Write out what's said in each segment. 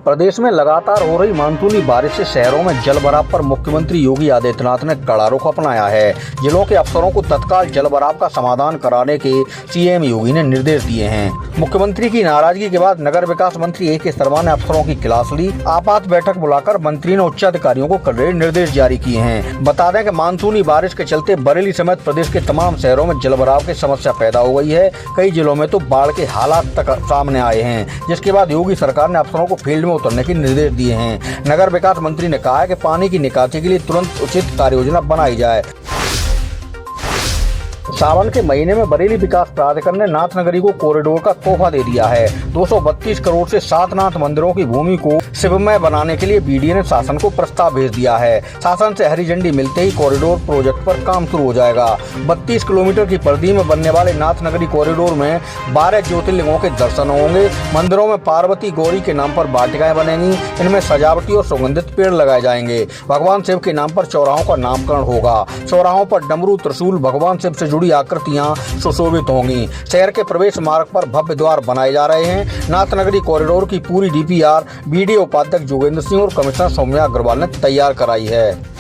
प्रदेश में लगातार हो रही मानसूनी बारिश से शहरों में जल भराव पर मुख्यमंत्री योगी आदित्यनाथ ने कड़ा रुख अपनाया है। जिलों के अफसरों को तत्काल जल भराव का समाधान कराने के सीएम योगी ने निर्देश दिए हैं। मुख्यमंत्री की नाराजगी के बाद नगर विकास मंत्री ए.के. शर्मा ने अफसरों की क्लास ली। आपात बैठक बुलाकर मंत्री ने उच्च अधिकारियों को कड़े निर्देश जारी किए हैं। बता दें कि मानसूनी बारिश के चलते बरेली समेत प्रदेश के तमाम शहरों में जल भराव की समस्या पैदा हो गई है। कई जिलों में तो बाढ़ के हालात तक सामने आए हैं, जिसके बाद योगी सरकार ने अफसरों को फील्ड में उतरने के निर्देश दिए हैं। नगर विकास मंत्री ने कहा है कि पानी की निकासी के लिए तुरंत उचित कार्य योजना बनाई जाए। सावन के महीने में बरेली विकास प्राधिकरण ने नाथ नगरी को कॉरिडोर का तोहफा दे दिया है। 232 करोड़ से 7 नाथ मंदिरों की भूमि को शिवमय बनाने के लिए बीडीए ने शासन को प्रस्ताव भेज दिया है। शासन से हरी झंडी मिलते ही कॉरिडोर प्रोजेक्ट पर काम शुरू हो जाएगा। 32 किलोमीटर की परिधि में बनने वाले नाथ नगरी कॉरिडोर में 12 ज्योतिर्लिंगों के दर्शन होंगे। मंदिरों में पार्वती गौरी के नाम पर वाटिकाएं बनेंगी। इनमें सजावटी और सुगंधित पेड़ लगाए जाएंगे। भगवान शिव के नाम पर चौराहों का नामकरण होगा। चौराहों पर डमरू, त्रिशूल, भगवान शिव से जुड़ी आकृतियां सुशोभित होंगी। शहर के प्रवेश मार्ग पर भव्य द्वार बनाए जा रहे हैं। नाथ नगरी कॉरिडोर की पूरी डीपीआर बीडीए उपाध्यक्ष जोगेंद्र सिंह और कमिश्नर सौम्या अग्रवाल ने तैयार कराई है।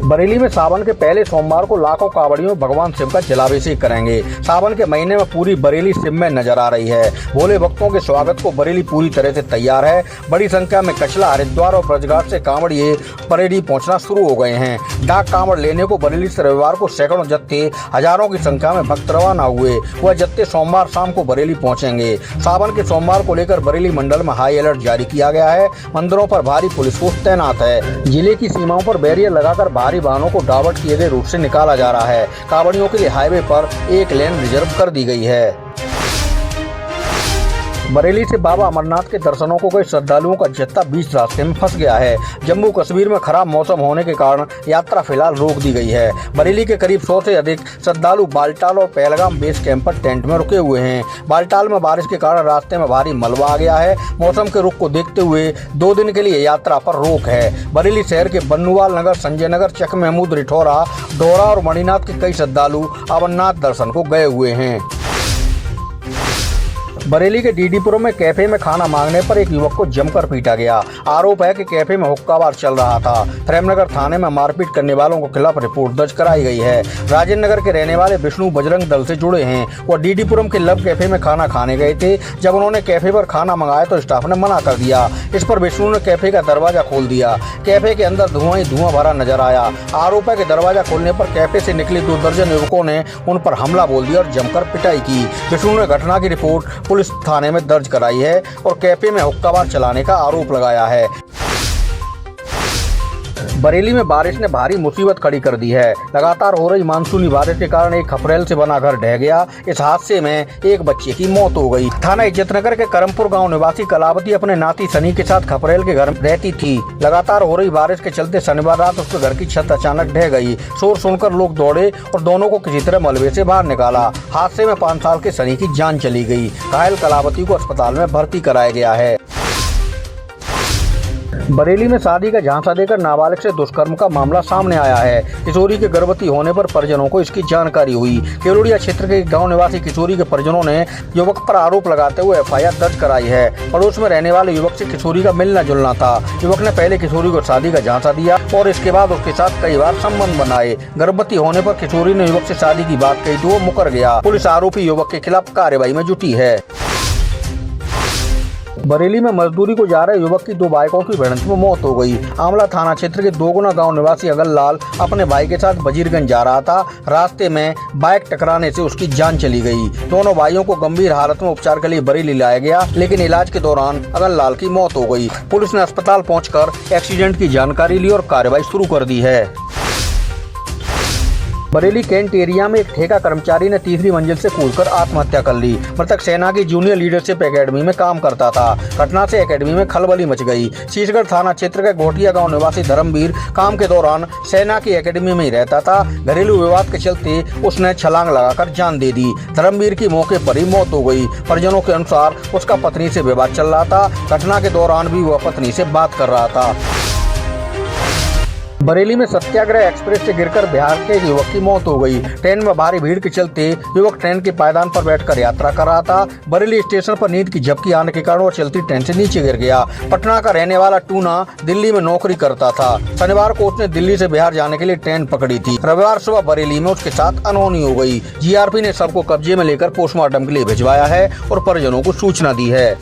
बरेली में सावन के पहले सोमवार को लाखों कांवड़ियों भगवान शिव का जलाभिषेक करेंगे। सावन के महीने में पूरी बरेली शिव में नजर आ रही है। भोले भक्तों के स्वागत को बरेली पूरी तरह से तैयार है। बड़ी संख्या में कचला, हरिद्वार और ब्रजघाट से कांवड़िए बरेली पहुंचना शुरू हो गए हैं। डाक कांवड़ लेने को बरेली से रविवार को सैकड़ों जत्थे, हजारों की संख्या में भक्त रवाना हुए। वह जत्थे सोमवार शाम को बरेली पहुंचेंगे। सावन के सोमवार को लेकर बरेली मंडल में हाई अलर्ट जारी किया गया है। मंदिरों पर भारी पुलिस फोर्स तैनात है। जिले की सीमाओं पर बैरियर लगाकर भारी वाहनों को डाइवर्ट किए गए रूट से निकाला जा रहा है। कांवड़ियों के लिए हाईवे पर एक लेन रिजर्व कर दी गई है। बरेली से बाबा अमरनाथ के दर्शनों को गए श्रद्धालुओं का जत्था बीच रास्ते में फंस गया है। जम्मू कश्मीर में खराब मौसम होने के कारण यात्रा फिलहाल रोक दी गई है। बरेली के करीब 100 से अधिक श्रद्धालु बालटाल और पहलगाम बेस कैंप पर टेंट में रुके हुए हैं। बालटाल में बारिश के कारण रास्ते में भारी मलबा आ गया है। मौसम के रुख को देखते हुए 2 दिन के लिए यात्रा पर रोक है। बरेली शहर के बन्नुवाल नगर, संजय नगर, चक महमूद, रिठौरा, डोरा और मणिनाथ के कई श्रद्धालु अमरनाथ दर्शन को गए हुए हैं। बरेली के डीडीपुरम में कैफे में खाना मांगने पर एक युवक को जमकर पीटा गया। आरोप है कि कैफे में हुक्काबार चल रहा था। प्रेमनगर थाने में मारपीट करने वालों के खिलाफ रिपोर्ट दर्ज कराई गई है। राजेंद्र नगर के रहने वाले विष्णु बजरंग दल से जुड़े हैं। वो डीडीपुरम के लव कैफे में खाना खाने गए थे। जब उन्होंने कैफे पर खाना मंगाया तो स्टाफ ने मना कर दिया। इस पर विष्णु ने कैफे का दरवाजा खोल दिया। कैफे के अंदर धुआं ही धुआं भरा नजर आया। आरोप है कि दरवाजा खोलने पर कैफे से निकले 2 दर्जन युवकों ने उन पर हमला बोल दिया और जमकर पिटाई की। विष्णु ने घटना की रिपोर्ट पुलिस थाने में दर्ज कराई है और कैफे में हुक्काबार चलाने का आरोप लगाया है। बरेली में बारिश ने भारी मुसीबत खड़ी कर दी है। लगातार हो रही मानसूनी बारिश के कारण एक खपरेल से बना घर ढह गया। इस हादसे में एक बच्चे की मौत हो गई। थाना इज्जतनगर के करमपुर गांव निवासी कलावती अपने नाती सनी के साथ खपरेल के घर में रहती थी। लगातार हो रही बारिश के चलते शनिवार रात उसके घर की छत अचानक ढह गई। शोर सुनकर लोग दौड़े और दोनों को किसी तरह मलबे से बाहर निकाला। हादसे में 5 साल के सनी की जान चली गई। घायल कलावती को अस्पताल में भर्ती कराया गया है। बरेली में शादी का झांसा देकर नाबालिग से दुष्कर्म का मामला सामने आया है। किशोरी के गर्भवती होने पर परिजनों को इसकी जानकारी हुई। केवड़िया क्षेत्र के गांव निवासी किशोरी के परिजनों ने युवक पर आरोप लगाते हुए एफआईआर दर्ज कराई है। पड़ोस में रहने वाले युवक से किशोरी का मिलना जुलना था। युवक ने पहले किशोरी को शादी का झांसा दिया और इसके बाद उसके साथ कई बार संबंध बनाए। गर्भवती होने पर किशोरी ने युवक से शादी की बात कही तो वो मुकर गया। पुलिस आरोपी युवक के खिलाफ कार्रवाई में जुटी है। बरेली में मजदूरी को जा रहे युवक की 2 बाइकों की भिड़ंत में मौत हो गई। आमला थाना क्षेत्र के दोगुना गांव निवासी अगल लाल अपने भाई के साथ वजीरगंज जा रहा था। रास्ते में बाइक टकराने से उसकी जान चली गई। दोनों भाइयों को गंभीर हालत में उपचार के लिए बरेली लाया गया, लेकिन इलाज के दौरान अगल लाल की मौत हो गई। पुलिस ने अस्पताल पहुंचकर एक्सीडेंट की जानकारी ली और कार्रवाई शुरू कर दी है। बरेली कैंट एरिया में एक ठेका कर्मचारी ने 3री मंजिल से कूदकर आत्महत्या कर ली। मृतक सेना की जूनियर लीडरशिप एकेडमी में काम करता था। घटना से एकेडमी में खलबली मच गई। शीशगढ़ थाना क्षेत्र के घोटिया गांव निवासी धर्मवीर काम के दौरान सेना की एकेडमी में ही रहता था। घरेलू विवाद के चलते उसने छलांग लगाकर जान दे दी। धर्मवीर की मौके पर ही मौत हो गई। परिजनों के अनुसार उसका पत्नी से विवाद चल रहा था। घटना के दौरान भी वह पत्नी से बात कर रहा था। बरेली में सत्याग्रह एक्सप्रेस से गिरकर बिहार के एक युवक की मौत हो गई। ट्रेन में भारी भीड़ के चलते युवक ट्रेन के पायदान पर बैठकर यात्रा कर रहा था। बरेली स्टेशन पर नींद की झपकी आने के कारण वो चलती ट्रेन से नीचे गिर गया। पटना का रहने वाला टूना दिल्ली में नौकरी करता था। शनिवार को उसने दिल्ली से बिहार जाने के लिए ट्रेन पकड़ी थी। रविवार सुबह बरेली में उसके साथ अनहोनी हो गई। जीआरपी ने सबको कब्जे में लेकर पोस्टमार्टम के लिए भिजवाया है और परिजनों को सूचना दी है।